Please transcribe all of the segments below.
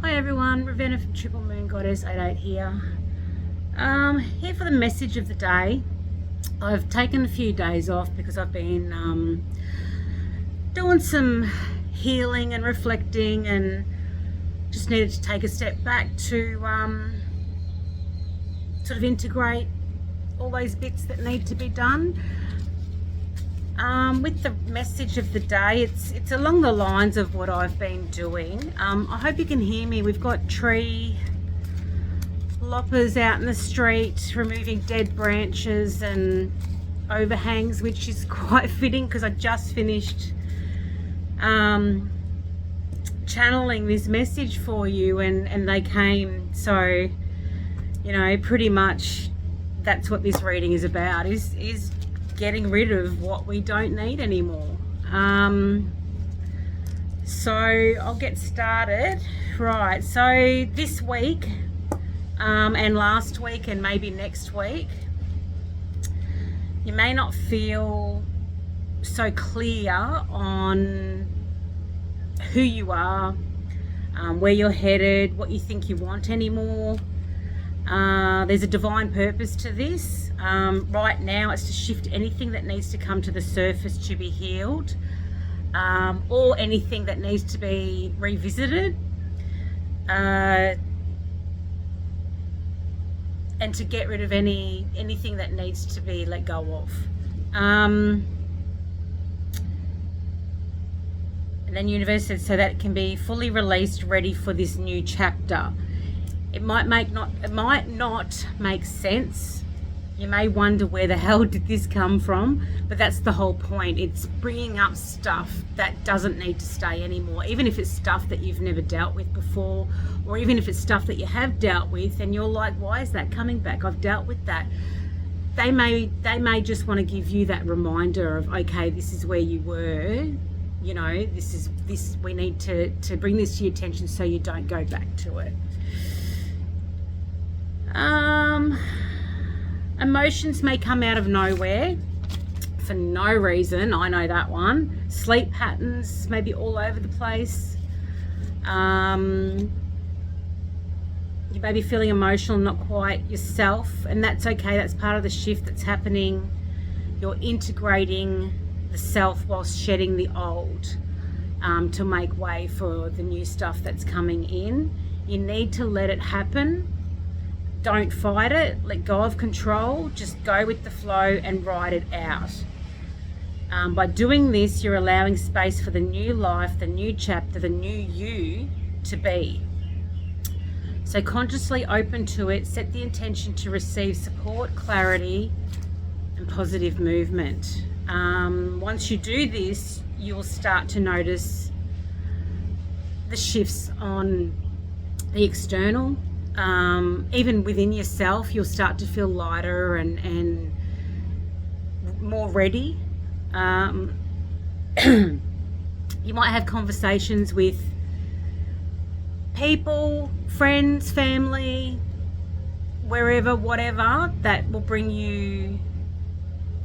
Hi everyone, Ravenna from Triple Moon Goddess 88 here. Here for the message of the day. I've taken a few days off because I've been doing some healing and reflecting, and just needed to take a step back to sort of integrate all those bits that need to be done. With the message of the day, it's along the lines of what I've been doing. I hope you can hear me. We've got tree loppers out in the street, removing dead branches and overhangs, which is quite fitting because I just finished channeling this message for you, and they came. So, you know, pretty much that's what this reading is about, is getting rid of what we don't need anymore. So I'll get started. Right, so this week and last week and maybe next week, you may not feel so clear on who you are, where you're headed, what you think you want anymore. There's a divine purpose to this. Right now it's to shift anything that needs to come to the surface to be healed, or anything that needs to be revisited, and to get rid of anything that needs to be let go of. And then universe said so that it can be fully released, ready for this new chapter. It might not make sense. You may wonder, where the hell did this come from? But that's the whole point. It's bringing up stuff that doesn't need to stay anymore, even if it's stuff that you've never dealt with before, or even if it's stuff that you have dealt with and you're like, why is that coming back? I've dealt with that. They may just want to give you that reminder of, okay, this is where you were, you know, this we need to bring this to your attention so you don't go back to it. Emotions may come out of nowhere for no reason. I know that one. Sleep patterns may be all over the place. You may be feeling emotional, not quite yourself, and that's okay. That's part of the shift that's happening. You're integrating the self whilst shedding the old, to make way for the new stuff that's coming in. You need to let it happen. Don't fight it. Let go of control. Just go with the flow and ride it out. By doing this, you're allowing space for the new life, the new chapter, the new you to be. So consciously open to it. Set the intention to receive support, clarity, and positive movement. Once you do this, you will start to notice the shifts on the external. Even within yourself, you'll start to feel lighter and more ready. You might have conversations with people, friends, family, wherever, whatever, that will bring you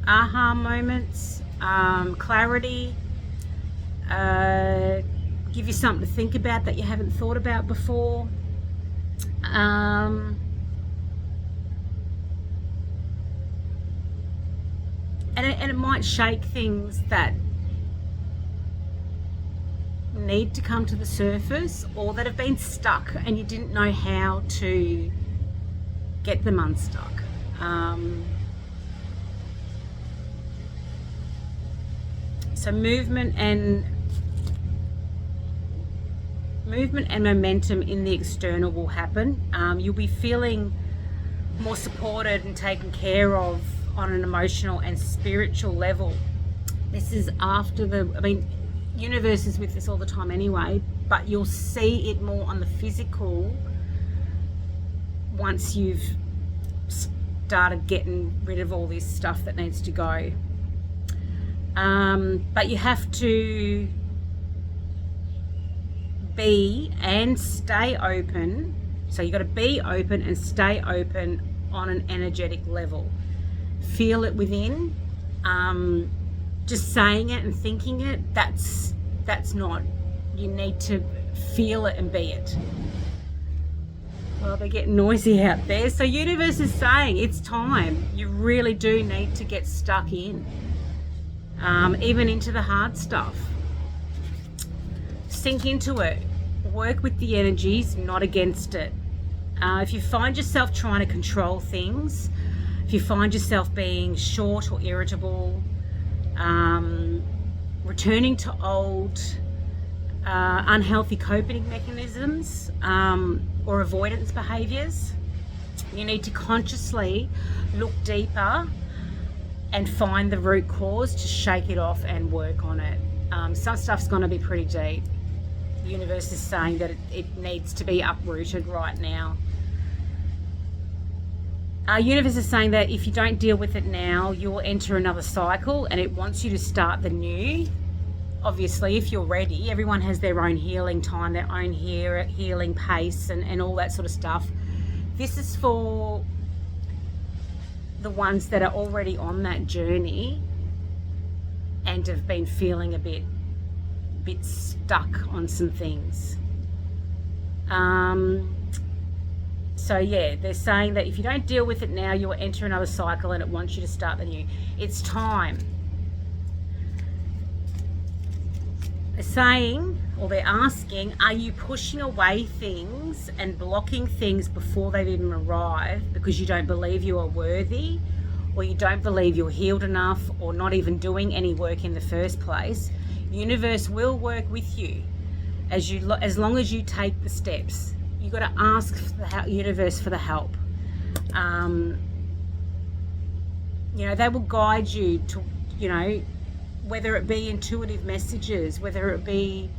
aha moments, clarity, give you something to think about that you haven't thought about before. And it might shake things that need to come to the surface, or that have been stuck and you didn't know how to get them unstuck. So movement and momentum in the external will happen. You'll be feeling more supported and taken care of on an emotional and spiritual level. This is after universe is with us all the time anyway, but you'll see it more on the physical once you've started getting rid of all this stuff that needs to go. But you have to be and stay open. So you've got to be open and stay open on an energetic level. Feel it within. Just saying it and thinking it, that's not. You need to feel it and be it. Well, they're getting noisy out there. So universe is saying it's time. You really do need to get stuck in, even into the hard stuff. Sink into it. Work with the energies, not against it. If you find yourself trying to control things, if you find yourself being short or irritable, returning to old unhealthy coping mechanisms or avoidance behaviours, you need to consciously look deeper and find the root cause to shake it off and work on it. Some stuff's going to be pretty deep. The universe is saying that it needs to be uprooted right now. Universe is saying that if you don't deal with it now, you'll enter another cycle, and it wants you to start the new. Obviously, if you're ready, everyone has their own healing time, their own healing pace, and all that sort of stuff. This is for the ones that are already on that journey and have been feeling a bit stuck on some things. So yeah, they're saying that if you don't deal with it now, you'll enter another cycle, and it wants you to start the new. It's time. They're saying, or they're asking, are you pushing away things and blocking things before they've even arrived because you don't believe you are worthy, or you don't believe you're healed enough, or not even doing any work in the first place? Universe will work with you as long as you take the steps. You've got to ask the universe for the help. They will guide you to, whether it be intuitive messages, whether it be,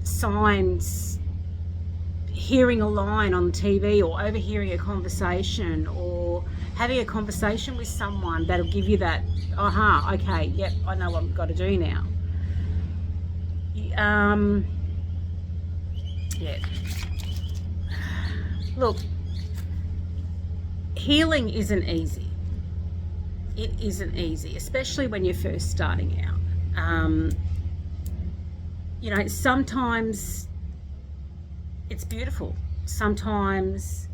signs, hearing a line on TV, or overhearing a conversation, or having a conversation with someone that'll give you that, okay, yep, I know what I've got to do now. Yeah. Look, healing isn't easy. It isn't easy, especially when you're first starting out. Sometimes it's beautiful. Sometimes,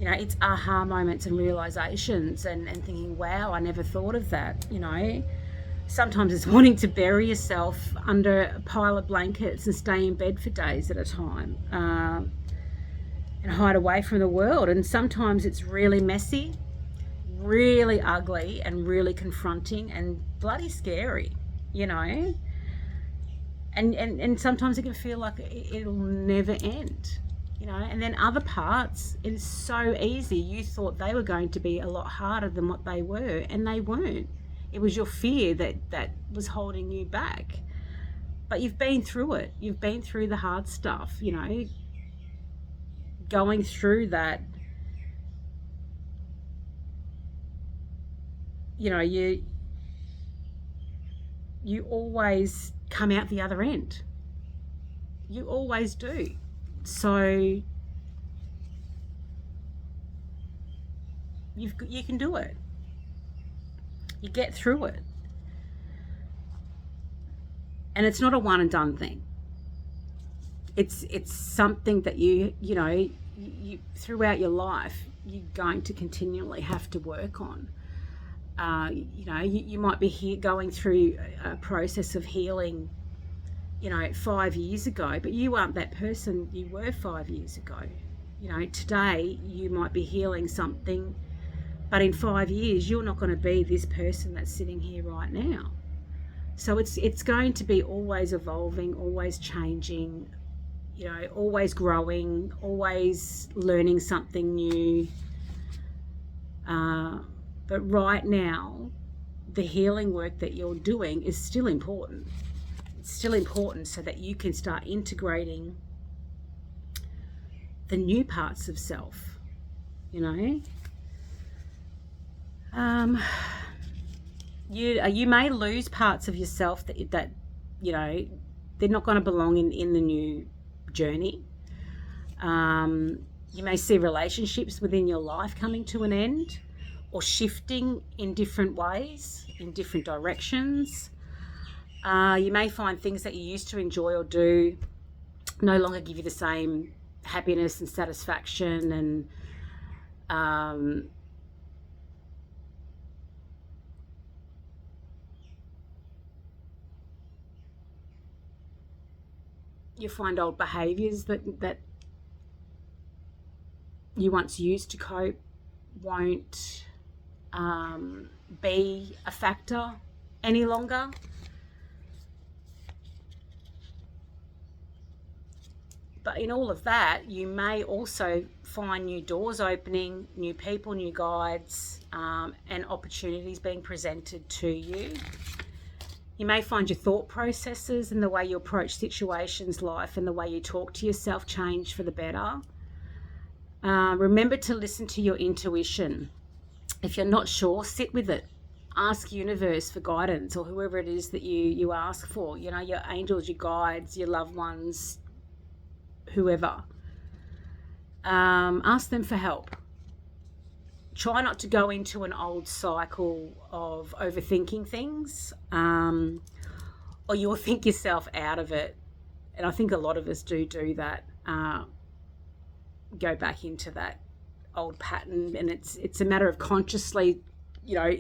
it's aha moments and realizations and thinking, wow, I never thought of that, Sometimes it's wanting to bury yourself under a pile of blankets and stay in bed for days at a time, and hide away from the world. And sometimes it's really messy, really ugly, and really confronting and bloody scary, And sometimes it can feel like it'll never end, And then other parts, it is so easy. You thought they were going to be a lot harder than what they were, and they weren't. It was your fear that was holding you back. But you've been through it. You've been through the hard stuff, going through that. You always come out the other end. You always do. So you can do it. You get through it. And it's not a one and done thing. It's something that you throughout your life, you're going to continually have to work on. You might be going through a process of healing, 5 years ago, but you aren't that person you were 5 years ago. Today you might be healing something, but in 5 years, you're not going to be this person that's sitting here right now. So it's going to be always evolving, always changing, always growing, always learning something new. But right now, the healing work that you're doing is still important. It's still important so that you can start integrating the new parts of self, You may lose parts of yourself that they're not going to belong in the new journey. You may see relationships within your life coming to an end, or shifting in different ways, in different directions. You may find things that you used to enjoy or do no longer give you the same happiness and satisfaction, and you find old behaviours that you once used to cope won't be a factor any longer. But in all of that, you may also find new doors opening, new people, new guides, and opportunities being presented to you. You may find your thought processes and the way you approach situations, life, and the way you talk to yourself change for the better. Remember to listen to your intuition. If you're not sure, sit with it. Ask universe for guidance, or whoever it is that you ask for. You know, your angels, your guides, your loved ones, whoever. Ask them for help. Try not to go into an old cycle of overthinking things, or you'll think yourself out of it. And I think a lot of us do that. Go back into that old pattern, and it's a matter of consciously,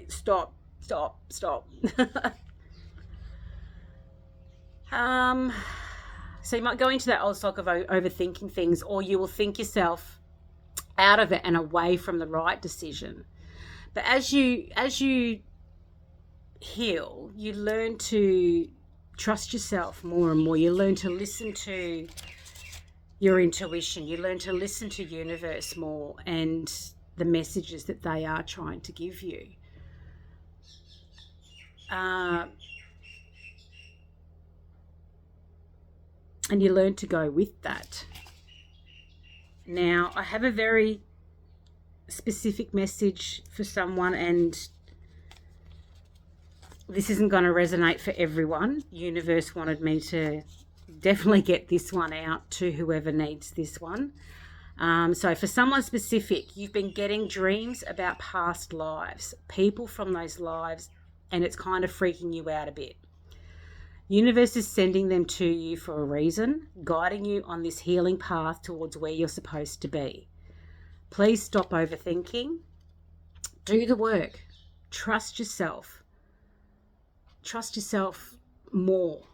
stop. So you might go into that old cycle of overthinking things, or you will think yourself out of it and away from the right decision. But as you heal, you learn to trust yourself more and more. You learn to listen to your intuition. You learn to listen to universe more and the messages that they are trying to give you. And you learn to go with that. Now, I have a very specific message for someone, and this isn't going to resonate for everyone. Universe wanted me to definitely get this one out to whoever needs this one. So for someone specific, you've been getting dreams about past lives, people from those lives, and it's kind of freaking you out a bit. Universe is sending them to you for a reason, guiding you on this healing path towards where you're supposed to be. Please stop overthinking. Do the work. Trust yourself. Trust yourself more.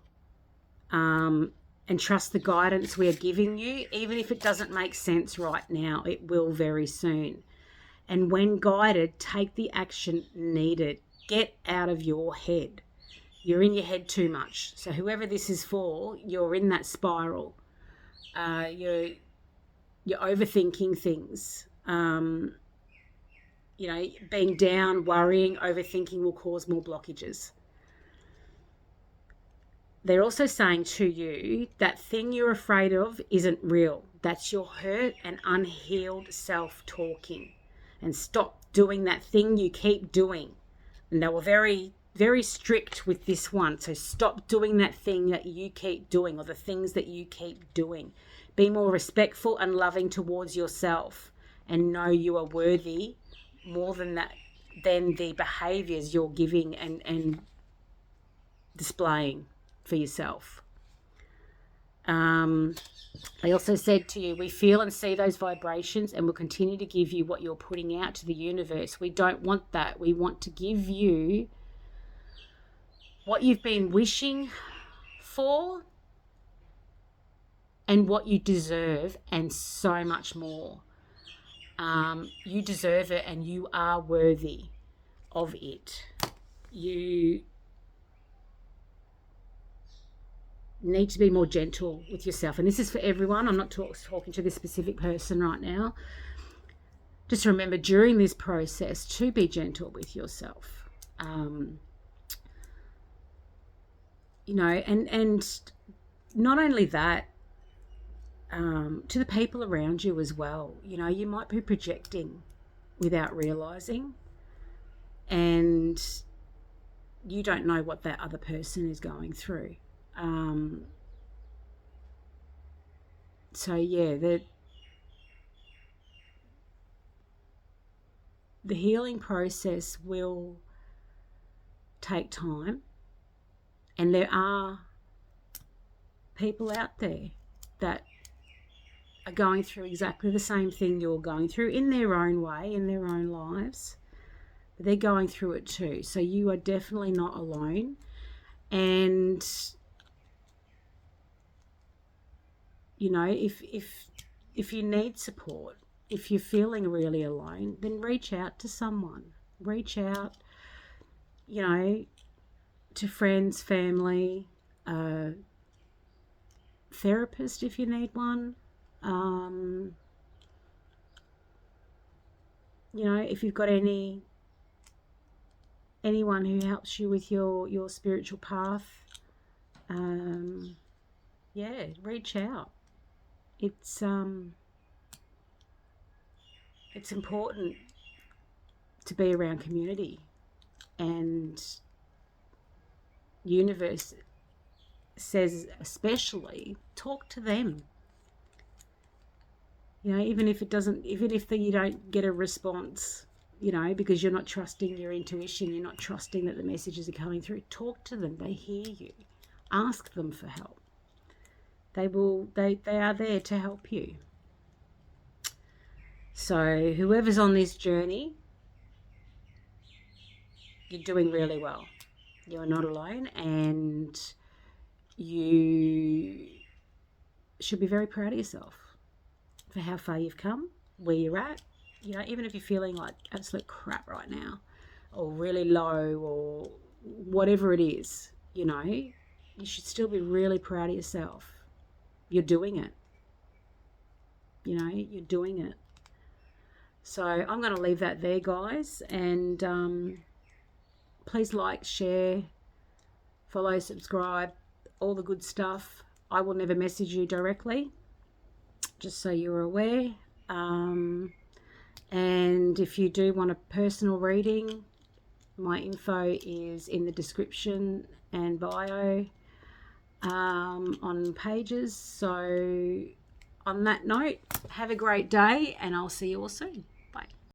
And trust the guidance we are giving you. Even if it doesn't make sense right now, it will very soon. And when guided, take the action needed. Get out of your head. You're in your head too much. So whoever this is for, you're in that spiral. You're overthinking things. Being down, worrying, overthinking will cause more blockages. They're also saying to you, that thing you're afraid of isn't real. That's your hurt and unhealed self talking. And stop doing that thing you keep doing. And they were very, very strict with this one. So stop doing that thing that you keep doing, or the things that you keep doing. Be more respectful and loving towards yourself, and know you are worthy more than that, than the behaviors you're giving and displaying for yourself. They also said to you, we feel and see those vibrations and will continue to give you what you're putting out to the universe. We don't want that. We want to give you what you've been wishing for and what you deserve, and so much more. You deserve it, and you are worthy of it. You need to be more gentle with yourself. And this is for everyone. I'm not talking to this specific person right now. Just remember during this process to be gentle with yourself. And not only that, to the people around you as well. You might be projecting without realizing, and you don't know what that other person is going through. The healing process will take time, and there are people out there that are going through exactly the same thing you're going through in their own way, in their own lives. But they're going through it too. So you are definitely not alone. And, you know, if you need support, if you're feeling really alone, then reach out to someone. Reach out, you know, to friends, family, therapist if you need one. You know, if you've got anyone who helps you with your spiritual path, yeah, reach out. It's important to be around community, and universe says especially talk to them. You know, even if you don't get a response, you know, because you're not trusting your intuition, you're not trusting that the messages are coming through, talk to them. They hear you. Ask them for help. They are there to help you. So whoever's on this journey, you're doing really well. You're not alone, and you should be very proud of yourself for how far you've come, where you're at. You know, even if you're feeling like absolute crap right now, or really low, or whatever it is, you know, you should still be really proud of yourself. You're doing it. You know, you're doing it. So I'm going to leave that there, guys. And please like, share, follow, subscribe, all the good stuff. I will never message you directly, just so you're aware. And if you do want a personal reading, my info is in the description and bio on pages. So on that note, have a great day, and I'll see you all soon.